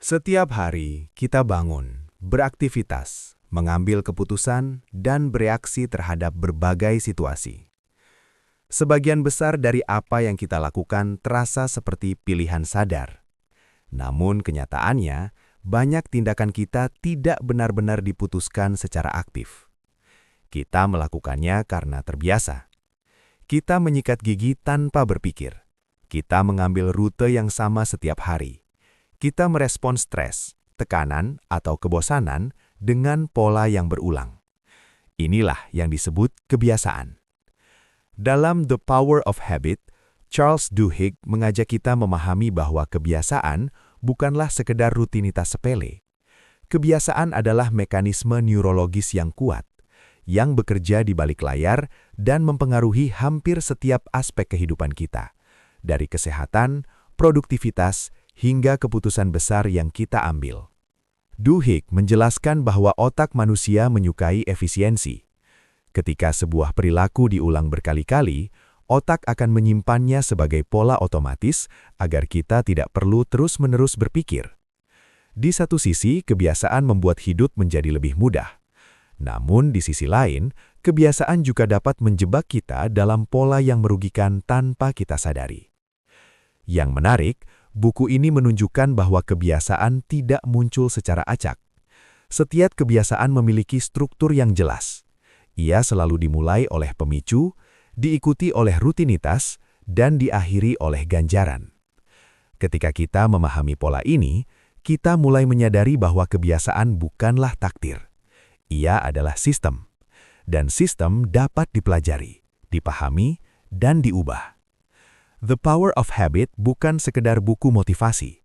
Setiap hari kita bangun, beraktivitas, mengambil keputusan, dan bereaksi terhadap berbagai situasi. Sebagian besar dari apa yang kita lakukan terasa seperti pilihan sadar. Namun kenyataannya, banyak tindakan kita tidak benar-benar diputuskan secara aktif. Kita melakukannya karena terbiasa. Kita menyikat gigi tanpa berpikir. Kita mengambil rute yang sama setiap hari. Kita merespon stres, tekanan, atau kebosanan dengan pola yang berulang. Inilah yang disebut kebiasaan. Dalam The Power of Habit, Charles Duhigg mengajak kita memahami bahwa kebiasaan bukanlah sekedar rutinitas sepele. Kebiasaan adalah mekanisme neurologis yang kuat, yang bekerja di balik layar dan mempengaruhi hampir setiap aspek kehidupan kita, dari kesehatan, produktivitas, hingga keputusan besar yang kita ambil. Duhigg menjelaskan bahwa otak manusia menyukai efisiensi. Ketika sebuah perilaku diulang berkali-kali, otak akan menyimpannya sebagai pola otomatis agar kita tidak perlu terus-menerus berpikir. Di satu sisi, kebiasaan membuat hidup menjadi lebih mudah. Namun, di sisi lain, kebiasaan juga dapat menjebak kita dalam pola yang merugikan tanpa kita sadari. Yang menarik, buku ini menunjukkan bahwa kebiasaan tidak muncul secara acak. Setiap kebiasaan memiliki struktur yang jelas. Ia selalu dimulai oleh pemicu, diikuti oleh rutinitas, dan diakhiri oleh ganjaran. Ketika kita memahami pola ini, kita mulai menyadari bahwa kebiasaan bukanlah takdir. Ia adalah sistem, dan sistem dapat dipelajari, dipahami, dan diubah. The Power of Habit bukan sekedar buku motivasi.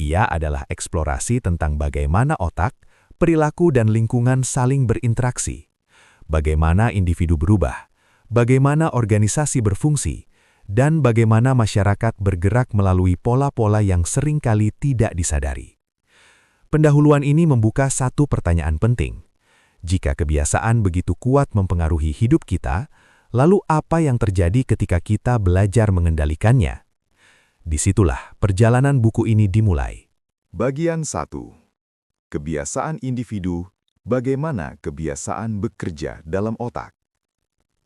Ia adalah eksplorasi tentang bagaimana otak, perilaku, dan lingkungan saling berinteraksi. Bagaimana individu berubah, bagaimana organisasi berfungsi, dan bagaimana masyarakat bergerak melalui pola-pola yang seringkali tidak disadari. Pendahuluan ini membuka satu pertanyaan penting. Jika kebiasaan begitu kuat mempengaruhi hidup kita, lalu apa yang terjadi ketika kita belajar mengendalikannya? Disitulah perjalanan buku ini dimulai. Bagian 1. Kebiasaan individu, bagaimana kebiasaan bekerja dalam otak.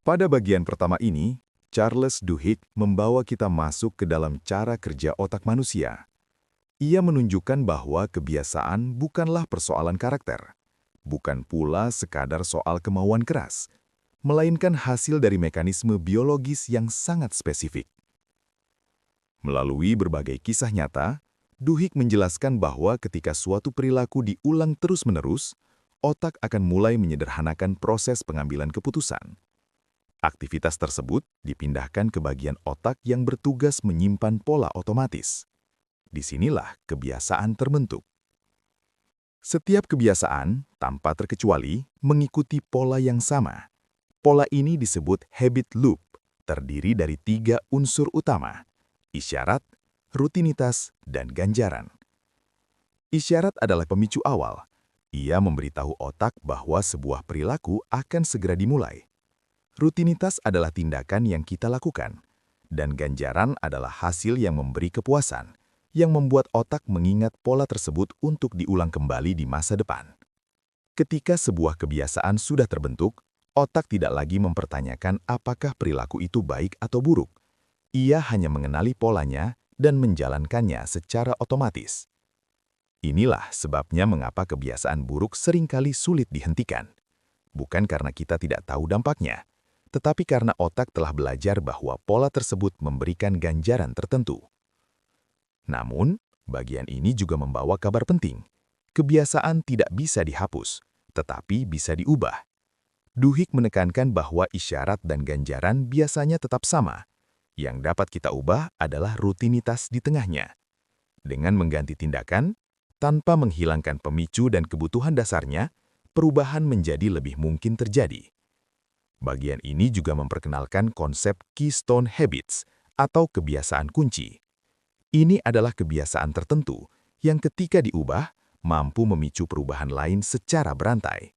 Pada bagian pertama ini, Charles Duhigg membawa kita masuk ke dalam cara kerja otak manusia. Ia menunjukkan bahwa kebiasaan bukanlah persoalan karakter, bukan pula sekadar soal kemauan keras, melainkan hasil dari mekanisme biologis yang sangat spesifik. Melalui berbagai kisah nyata, Duhigg menjelaskan bahwa ketika suatu perilaku diulang terus-menerus, otak akan mulai menyederhanakan proses pengambilan keputusan. Aktivitas tersebut dipindahkan ke bagian otak yang bertugas menyimpan pola otomatis. Disinilah kebiasaan terbentuk. Setiap kebiasaan, tanpa terkecuali, mengikuti pola yang sama. Pola ini disebut habit loop, terdiri dari 3 unsur utama: isyarat, rutinitas, dan ganjaran. Isyarat adalah pemicu awal. Ia memberitahu otak bahwa sebuah perilaku akan segera dimulai. Rutinitas adalah tindakan yang kita lakukan, dan ganjaran adalah hasil yang memberi kepuasan, yang membuat otak mengingat pola tersebut untuk diulang kembali di masa depan. Ketika sebuah kebiasaan sudah terbentuk, otak tidak lagi mempertanyakan apakah perilaku itu baik atau buruk. Ia hanya mengenali polanya dan menjalankannya secara otomatis. Inilah sebabnya mengapa kebiasaan buruk seringkali sulit dihentikan. Bukan karena kita tidak tahu dampaknya, tetapi karena otak telah belajar bahwa pola tersebut memberikan ganjaran tertentu. Namun, bagian ini juga membawa kabar penting. Kebiasaan tidak bisa dihapus, tetapi bisa diubah. Duhigg menekankan bahwa isyarat dan ganjaran biasanya tetap sama. Yang dapat kita ubah adalah rutinitas di tengahnya. Dengan mengganti tindakan, tanpa menghilangkan pemicu dan kebutuhan dasarnya, perubahan menjadi lebih mungkin terjadi. Bagian ini juga memperkenalkan konsep keystone habits atau kebiasaan kunci. Ini adalah kebiasaan tertentu yang ketika diubah, mampu memicu perubahan lain secara berantai.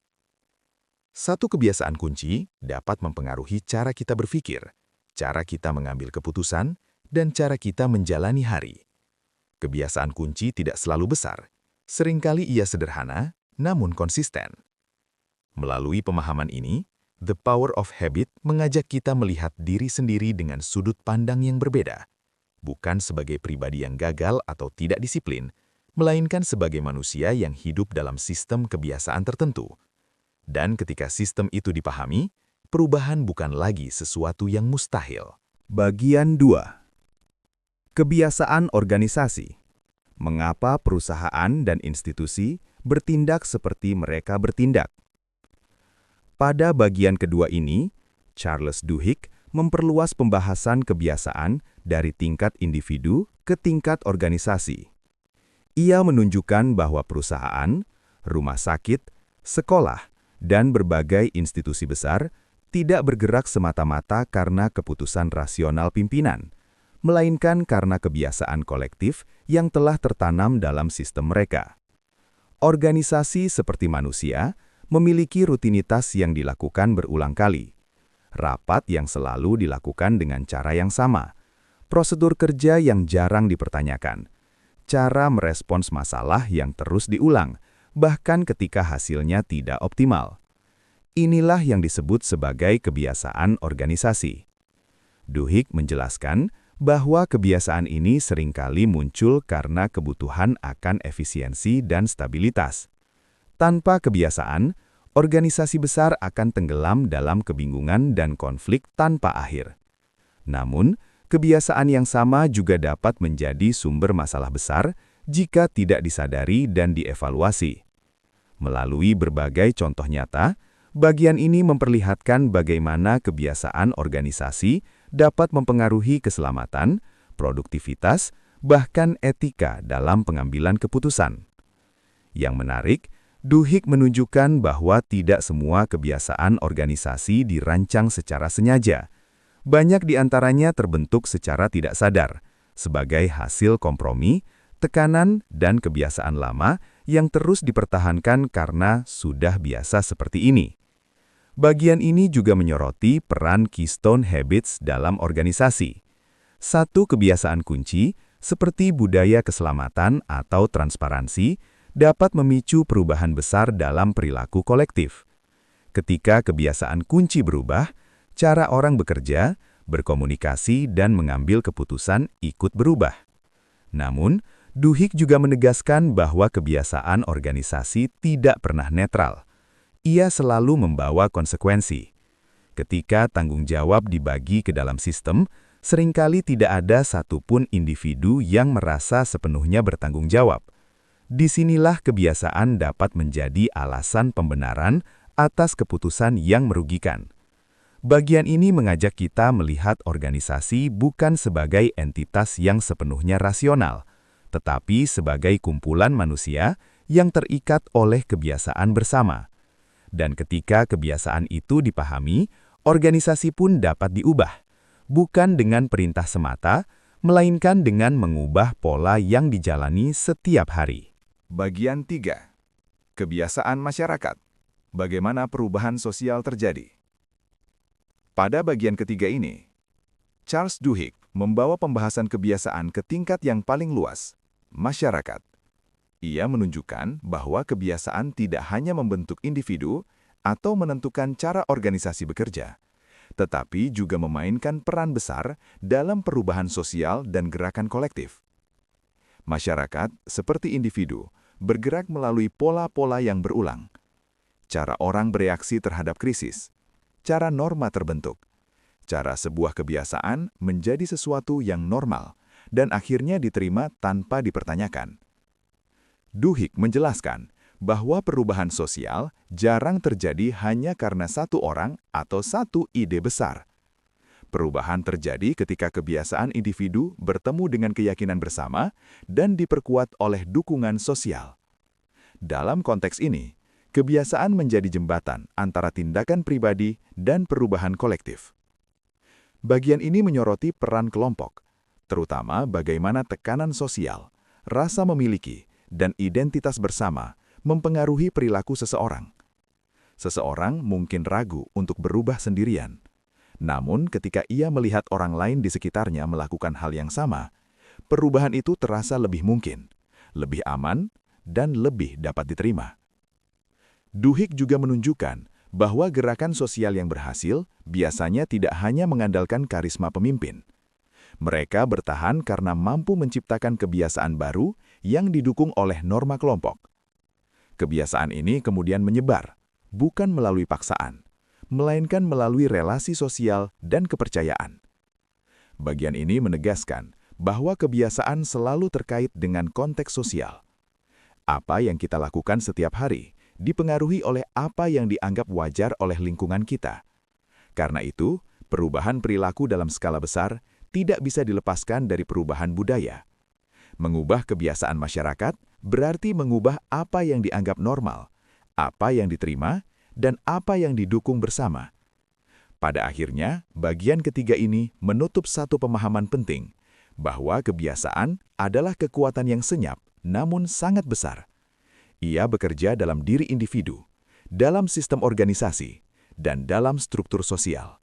Satu kebiasaan kunci dapat mempengaruhi cara kita berpikir, cara kita mengambil keputusan, dan cara kita menjalani hari. Kebiasaan kunci tidak selalu besar. Seringkali ia sederhana, namun konsisten. Melalui pemahaman ini, The Power of Habit mengajak kita melihat diri sendiri dengan sudut pandang yang berbeda, bukan sebagai pribadi yang gagal atau tidak disiplin, melainkan sebagai manusia yang hidup dalam sistem kebiasaan tertentu. Dan ketika sistem itu dipahami, perubahan bukan lagi sesuatu yang mustahil. Bagian 2. Kebiasaan organisasi. Mengapa perusahaan dan institusi bertindak seperti mereka bertindak? Pada bagian kedua ini, Charles Duhigg memperluas pembahasan kebiasaan dari tingkat individu ke tingkat organisasi. Ia menunjukkan bahwa perusahaan, rumah sakit, sekolah, dan berbagai institusi besar tidak bergerak semata-mata karena keputusan rasional pimpinan, melainkan karena kebiasaan kolektif yang telah tertanam dalam sistem mereka. Organisasi seperti manusia memiliki rutinitas yang dilakukan berulang kali, rapat yang selalu dilakukan dengan cara yang sama, prosedur kerja yang jarang dipertanyakan, cara merespons masalah yang terus diulang, bahkan ketika hasilnya tidak optimal. Inilah yang disebut sebagai kebiasaan organisasi. Duhigg menjelaskan bahwa kebiasaan ini seringkali muncul karena kebutuhan akan efisiensi dan stabilitas. Tanpa kebiasaan, organisasi besar akan tenggelam dalam kebingungan dan konflik tanpa akhir. Namun, kebiasaan yang sama juga dapat menjadi sumber masalah besar jika tidak disadari dan dievaluasi. Melalui berbagai contoh nyata, bagian ini memperlihatkan bagaimana kebiasaan organisasi dapat mempengaruhi keselamatan, produktivitas, bahkan etika dalam pengambilan keputusan. Yang menarik, Duhigg menunjukkan bahwa tidak semua kebiasaan organisasi dirancang secara sengaja. Banyak di antaranya terbentuk secara tidak sadar, sebagai hasil kompromi, tekanan, dan kebiasaan lama yang terus dipertahankan karena sudah biasa seperti ini. Bagian ini juga menyoroti peran keystone habits dalam organisasi. Satu kebiasaan kunci, seperti budaya keselamatan atau transparansi, dapat memicu perubahan besar dalam perilaku kolektif. Ketika kebiasaan kunci berubah, cara orang bekerja, berkomunikasi, dan mengambil keputusan ikut berubah. Namun, Duhigg juga menegaskan bahwa kebiasaan organisasi tidak pernah netral. Ia selalu membawa konsekuensi. Ketika tanggung jawab dibagi ke dalam sistem, seringkali tidak ada satupun individu yang merasa sepenuhnya bertanggung jawab. Disinilah kebiasaan dapat menjadi alasan pembenaran atas keputusan yang merugikan. Bagian ini mengajak kita melihat organisasi bukan sebagai entitas yang sepenuhnya rasional, tetapi sebagai kumpulan manusia yang terikat oleh kebiasaan bersama. Dan ketika kebiasaan itu dipahami, organisasi pun dapat diubah, bukan dengan perintah semata, melainkan dengan mengubah pola yang dijalani setiap hari. Bagian 3. Kebiasaan masyarakat. Bagaimana perubahan sosial terjadi? Pada bagian ketiga ini, Charles Duhigg membawa pembahasan kebiasaan ke tingkat yang paling luas, masyarakat. Ia menunjukkan bahwa kebiasaan tidak hanya membentuk individu atau menentukan cara organisasi bekerja, tetapi juga memainkan peran besar dalam perubahan sosial dan gerakan kolektif. Masyarakat, seperti individu, bergerak melalui pola-pola yang berulang. Cara orang bereaksi terhadap krisis, cara norma terbentuk, cara sebuah kebiasaan menjadi sesuatu yang normal dan akhirnya diterima tanpa dipertanyakan. Duhigg menjelaskan bahwa perubahan sosial jarang terjadi hanya karena satu orang atau satu ide besar. Perubahan terjadi ketika kebiasaan individu bertemu dengan keyakinan bersama dan diperkuat oleh dukungan sosial. Dalam konteks ini, kebiasaan menjadi jembatan antara tindakan pribadi dan perubahan kolektif. Bagian ini menyoroti peran kelompok, terutama bagaimana tekanan sosial, rasa memiliki, dan identitas bersama mempengaruhi perilaku seseorang. Seseorang mungkin ragu untuk berubah sendirian. Namun, ketika ia melihat orang lain di sekitarnya melakukan hal yang sama, perubahan itu terasa lebih mungkin, lebih aman, dan lebih dapat diterima. Duhigg juga menunjukkan bahwa gerakan sosial yang berhasil biasanya tidak hanya mengandalkan karisma pemimpin. Mereka bertahan karena mampu menciptakan kebiasaan baru yang didukung oleh norma kelompok. Kebiasaan ini kemudian menyebar, bukan melalui paksaan, melainkan melalui relasi sosial dan kepercayaan. Bagian ini menegaskan bahwa kebiasaan selalu terkait dengan konteks sosial. Apa yang kita lakukan setiap hari dipengaruhi oleh apa yang dianggap wajar oleh lingkungan kita. Karena itu, perubahan perilaku dalam skala besar tidak bisa dilepaskan dari perubahan budaya. Mengubah kebiasaan masyarakat berarti mengubah apa yang dianggap normal, apa yang diterima, dan apa yang didukung bersama. Pada akhirnya, bagian ketiga ini menutup satu pemahaman penting, bahwa kebiasaan adalah kekuatan yang senyap, namun sangat besar. Ia bekerja dalam diri individu, dalam sistem organisasi, dan dalam struktur sosial.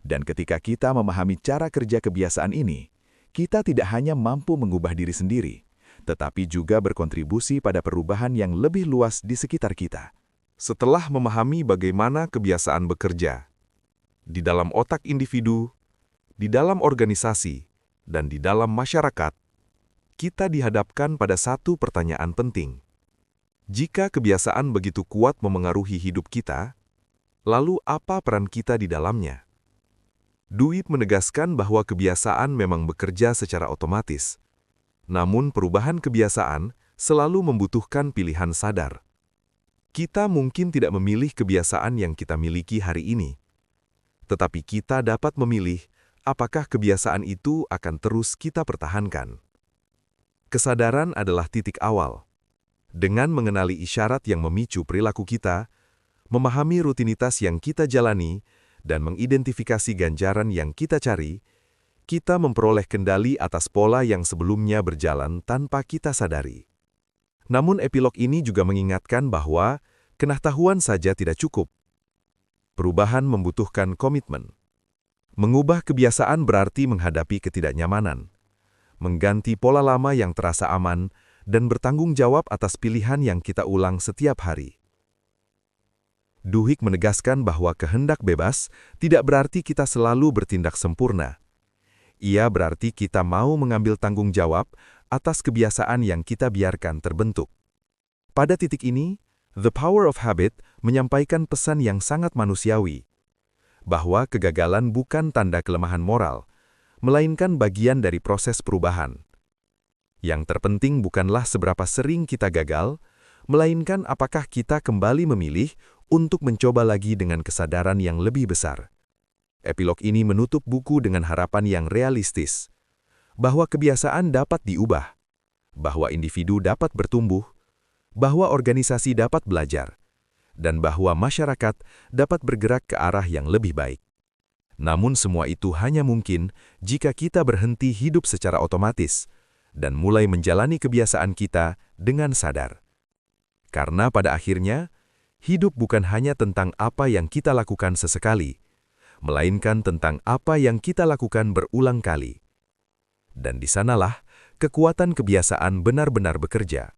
Dan ketika kita memahami cara kerja kebiasaan ini, kita tidak hanya mampu mengubah diri sendiri, tetapi juga berkontribusi pada perubahan yang lebih luas di sekitar kita. Setelah memahami bagaimana kebiasaan bekerja, di dalam otak individu, di dalam organisasi, dan di dalam masyarakat, kita dihadapkan pada satu pertanyaan penting. Jika kebiasaan begitu kuat memengaruhi hidup kita, lalu apa peran kita di dalamnya? Duhigg menegaskan bahwa kebiasaan memang bekerja secara otomatis, namun perubahan kebiasaan selalu membutuhkan pilihan sadar. Kita mungkin tidak memilih kebiasaan yang kita miliki hari ini, tetapi kita dapat memilih apakah kebiasaan itu akan terus kita pertahankan. Kesadaran adalah titik awal. Dengan mengenali isyarat yang memicu perilaku kita, memahami rutinitas yang kita jalani, dan mengidentifikasi ganjaran yang kita cari, kita memperoleh kendali atas pola yang sebelumnya berjalan tanpa kita sadari. Namun epilog ini juga mengingatkan bahwa pengetahuan saja tidak cukup. Perubahan membutuhkan komitmen. Mengubah kebiasaan berarti menghadapi ketidaknyamanan, mengganti pola lama yang terasa aman, dan bertanggung jawab atas pilihan yang kita ulang setiap hari. Duhigg menegaskan bahwa kehendak bebas tidak berarti kita selalu bertindak sempurna. Ia berarti kita mau mengambil tanggung jawab atas kebiasaan yang kita biarkan terbentuk. Pada titik ini, The Power of Habit menyampaikan pesan yang sangat manusiawi, bahwa kegagalan bukan tanda kelemahan moral, melainkan bagian dari proses perubahan. Yang terpenting bukanlah seberapa sering kita gagal, melainkan apakah kita kembali memilih untuk mencoba lagi dengan kesadaran yang lebih besar. Epilog ini menutup buku dengan harapan yang realistis, bahwa kebiasaan dapat diubah, bahwa individu dapat bertumbuh, bahwa organisasi dapat belajar, dan bahwa masyarakat dapat bergerak ke arah yang lebih baik. Namun semua itu hanya mungkin jika kita berhenti hidup secara otomatis dan mulai menjalani kebiasaan kita dengan sadar. Karena pada akhirnya, hidup bukan hanya tentang apa yang kita lakukan sesekali, melainkan tentang apa yang kita lakukan berulang kali. Dan di sanalah kekuatan kebiasaan benar-benar bekerja.